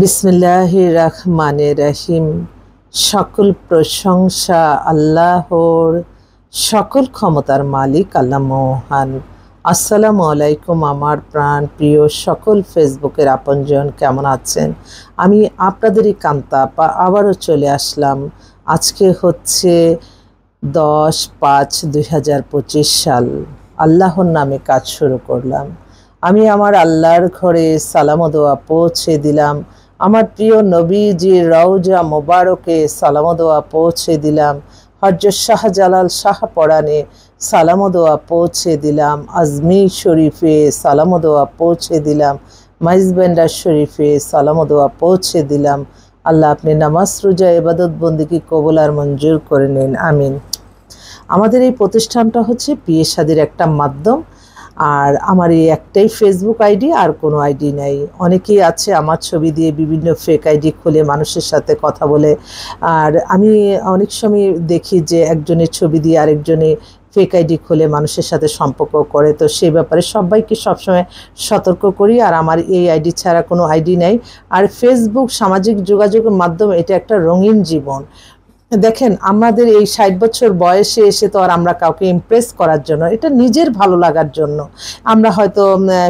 বিসমিল্লাহির রহমানির রহিম। সকল প্রশংসা আল্লাহর, সকল ক্ষমতার মালিক আল্লাহ মহান। আসসালামু আলাইকুম আমার প্রাণ প্রিয় সকল ফেসবুকের আপনজন, কেমন আছেন? আমি আপনাদেরই কান্তা আবারও চলে আসলাম। আজকে হচ্ছে 10/5/2025 সাল। আল্লাহর নামে কাজ শুরু করলাম। আমি আমার আল্লাহর ঘরে সালাম ও দোয়া পৌঁছে দিলাম। আমার প্রিয় নবীজির রওজা মোবারকে সালাম ও দোয়া পৌঁছে দিলাম। হযরত শাহজালাল শাহপরানে সালাম ও দোয়া পৌঁছে দিলাম। আজমির শরীফে সালাম ও দোয়া পৌঁছে দিলাম। মাইজবেন্ডার শরীফে সালাম ও দোয়া পৌঁছে দিলাম। আল্লাহ আপনি নামাজ রোজা ইবাদত বন্দেগী কবুল আর মঞ্জুর করে নিন, আমিন। আমাদের এই প্রতিষ্ঠানটা হচ্ছে বিয়ে শাদীর একটা মাধ্যম। আর আমার এই একটাই ফেসবুক আইডি, আর কোনো আইডি নাই। অনেকেই আছে আমার ছবি দিয়ে বিভিন্ন ফেক আইডি খুলে মানুষের সাথে কথা বলে। আর আমি অনেক সময় দেখি যে একজনের ছবি দিয়ে আরেকজনে ফেক আইডি খুলে মানুষের সাথে সম্পর্ক করে। তো সেই ব্যাপারে সবাইকে সবসময় সতর্ক করি। আর আমার এই আইডি ছাড়া কোনো আইডি নাই। আর ফেসবুক সামাজিক যোগাযোগের মাধ্যম, এটা একটা রঙিন জীবন। দেখেন, আমাদের এই 60 বছর বয়সে এসে তো আর আমরা কাউকে ইমপ্রেস করার জন্য, এটা নিজের ভালো লাগার জন্য আমরা হয়তো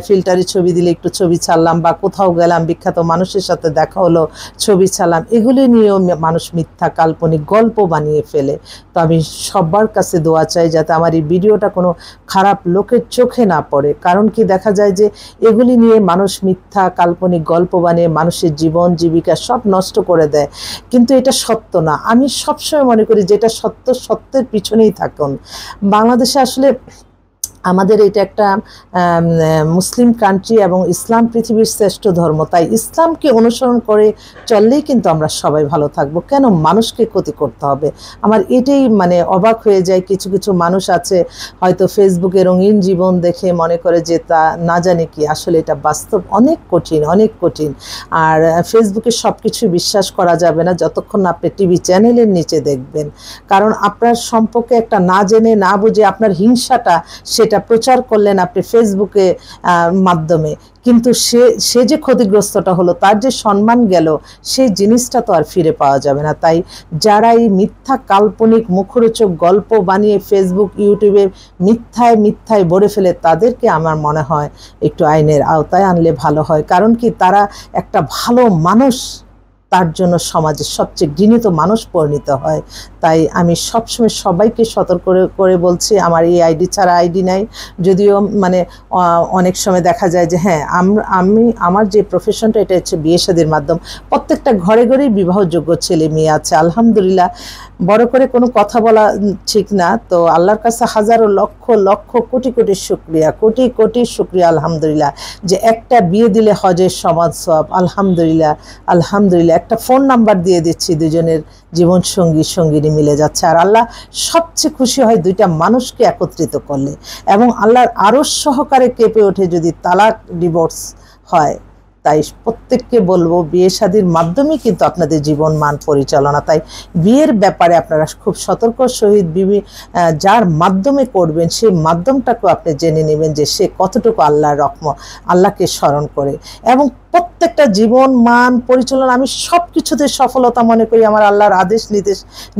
ফিল্টারে ছবি দিলে একটু ছবি ছাড়লাম, বা কোথাও গেলাম বিখ্যাত মানুষের সাথে দেখা হলো, ছবি ছাড়লাম। এগুলি নিয়েও মানুষ মিথ্যা কাল্পনিক গল্প বানিয়ে ফেলে। তো আমি সবার কাছে দোয়া চাই যাতে আমার এই ভিডিওটা কোনো খারাপ লোকের চোখে না পড়ে। কারণ কি, দেখা যায় যে এগুলি নিয়ে মানুষ মিথ্যা কাল্পনিক গল্প বানিয়ে মানুষের জীবন জীবিকা সব নষ্ট করে দেয়। কিন্তু এটা সত্য না। আমি সবসময় মনে করি যেটা সত্য, সত্যের পিছনেই থাকুন। বাংলাদেশে আসলে আমাদের এটা একটা মুসলিম কান্ট্রি এবং ইসলাম পৃথিবীর শ্রেষ্ঠ ধর্ম। তাই ইসলামকে অনুসরণ করে চললেই কিন্তু আমরা সবাই ভালো থাকবো। কেন মানুষকে ক্ষতি করতে হবে? আমার এটাই অবাক হয়ে যায়। কিছু কিছু মানুষ আছে হয়তো ফেসবুকে রঙিন জীবন দেখে মনে করে যে তা না জানে কি, আসলে এটা বাস্তব অনেক কঠিন, অনেক কঠিন। আর ফেসবুকে সব কিছু বিশ্বাস করা যাবে না যতক্ষণ না আপনি টিভি চ্যানেলের নিচে দেখবেন। কারণ আপনার সম্পর্কে একটা না জেনে না বুঝে আপনার হিংসাটা সেটা প্রচার করলেন আপনি ফেসবুকে মাধ্যমে, কিন্তু সে যে ক্ষতিগ্রস্তটা হলো, তার যে সম্মান গেল, সেই জিনিসটা তো আর ফিরে পাওয়া যাবে না। তাই যারা এই মিথ্যা কাল্পনিক মুখরোচক গল্প বানিয়ে ফেসবুক ইউটিউবে মিথ্যায় মিথ্যায় ভরে ফেলে, তাদেরকে আমার মনে হয় একটু আইনের আওতায় আনলে ভালো হয়। কারণ কি, তারা একটা ভালো মানুষ, তার জন্য সমাজের সবচেয়ে ঘৃণিত মানুষ পরিণত হয়। তাই আমি সবসময় সবাইকে সতর্ক করে বলছি, আমার এই আইডি ছাড়া আইডি নাই। যদিও অনেক সময় দেখা যায় যে হ্যাঁ, আমার যে প্রফেশনটা, এটা হচ্ছে বিয়ে শাদীর মাধ্যম। প্রত্যেকটা ঘরে ঘরেই বিবাহযোগ্য ছেলে মেয়ে আছে, আলহামদুলিল্লাহ। বড় করে কোনো কথা বলা ঠিক না। তো আল্লাহর কাছে হাজারো লক্ষ লক্ষ কোটি কোটি শুকরিয়া, কোটি কোটি শুকরিয়া আলহামদুলিল্লাহ, যে একটা বিয়ে দিলে হজের সমাজ সওয়াব। আলহামদুলিল্লাহ, আলহামদুলিল্লাহ। একটা ফোন নাম্বার দিয়ে দিচ্ছি, দুজনের জীবন সঙ্গিনী মিলে যাচ্ছে। আর আল্লাহ সবচেয়ে খুশি হয় দুইটা মানুষকে একত্রিত করলে, এবং আল্লাহর আরশ সহকারে কেঁপে ওঠে যদি তালাক, ডিভোর্স হয়। তাই প্রত্যেককে বলবো, বিয়ে শাদীর মাধ্যমেই কিন্তু আপনাদের জীবন মান পরিচালনা। তাই বিয়ের ব্যাপারে আপনারা খুব সতর্ক সহিত যার মাধ্যমে করবেন, সেই মাধ্যমটাকেও আপনি জেনে নেবেন যে সে কতটুকু আল্লাহর আল্লাহকে স্মরণ করে। এবং প্রত্যেকটা জীবন মান পরিচালনা আমি সব কিছুতে সফলতা মনে করি আমার আল্লাহর আদেশ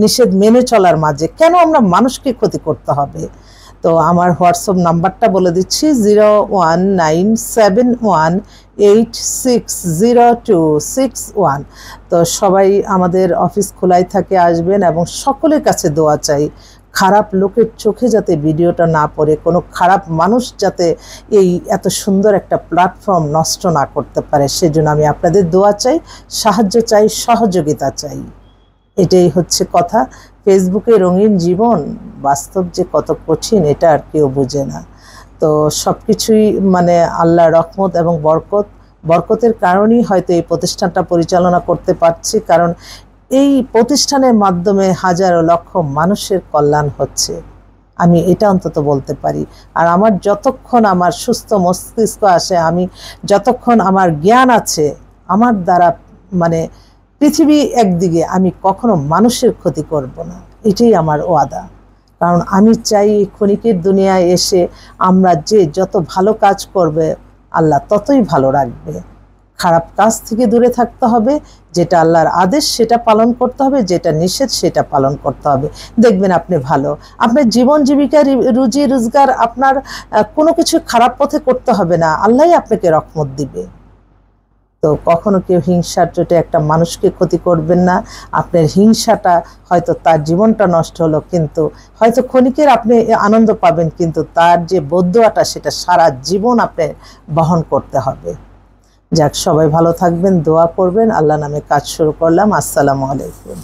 নিষেধ মেনে চলার মাঝে। কেন আমরা মানুষকে ক্ষতি করতে হবে? তো আমার হোয়াটসঅ্যাপ নাম্বারটা বলে দিচ্ছি, 01971860261। তো সবাই আমাদের অফিস খোলাই থাকে, আসবেন। এবং সকলের কাছে দোয়া চাই, খারাপ লোকের চোখে যাতে ভিডিওটা না পড়ে, কোনো খারাপ মানুষ যাতে এই এত সুন্দর একটা প্ল্যাটফর্ম নষ্ট না করতে পারে, সেজন্য আমি আপনাদের দোয়া চাই, সাহায্য চাই, সহযোগিতা চাই। এটাই হচ্ছে কথা। ফেসবুকে রঙিন জীবন, বাস্তব যে কত কঠিন এটা আর কেউ বোঝে না। তো সব কিছুই আল্লাহর রহমত এবং বরকতের কারণেই হয়তো এই প্রতিষ্ঠানটা পরিচালনা করতে পারছি। কারণ এই প্রতিষ্ঠানের মাধ্যমে হাজারো লক্ষ মানুষের কল্যাণ হচ্ছে, আমি এটা অন্তত বলতে পারি। আর আমার যতক্ষণ আমার সুস্থ মস্তিষ্ক আসে, আমি যতক্ষণ আমার জ্ঞান আছে, আমার দ্বারা পৃথিবী একদিকে, আমি কখনো মানুষের ক্ষতি করব না, এটাই আমার ওয়াদা। কারণ আমি চাই ক্ষণিকের দুনিয়ায় এসে আমরা যে যত ভালো কাজ করবে, আল্লাহ ততই ভালো রাখবে। খারাপ কাজ থেকে দূরে থাকতে হবে, যেটা আল্লাহর আদেশ সেটা পালন করতে হবে, যেটা নিষেধ সেটা পালন করতে হবে। দেখবেন আপনি ভালো, আপনার জীবন জীবিকা রুজি রোজগার আপনার কোনো কিছু খারাপ পথে করতে হবে না, আল্লাহই আপনাকে রহমত দিবে। তো কখনো কেউ হিংসার চোটে একটা মানুষকে ক্ষতি করবেন না। আপনার হিংসাটা হয়তো তার জীবনটা নষ্ট হলো, কিন্তু হয়তো ক্ষণিকের আপনি আনন্দ পাবেন, কিন্তু তার যে বদদোয়াটা সেটা সারা জীবন আপনি বহন করতে হবে। যাক, সবাই ভালো থাকবেন, দোয়া করবেন। আল্লাহ নামে কাজ শুরু করলাম। আসসালামু আলাইকুম।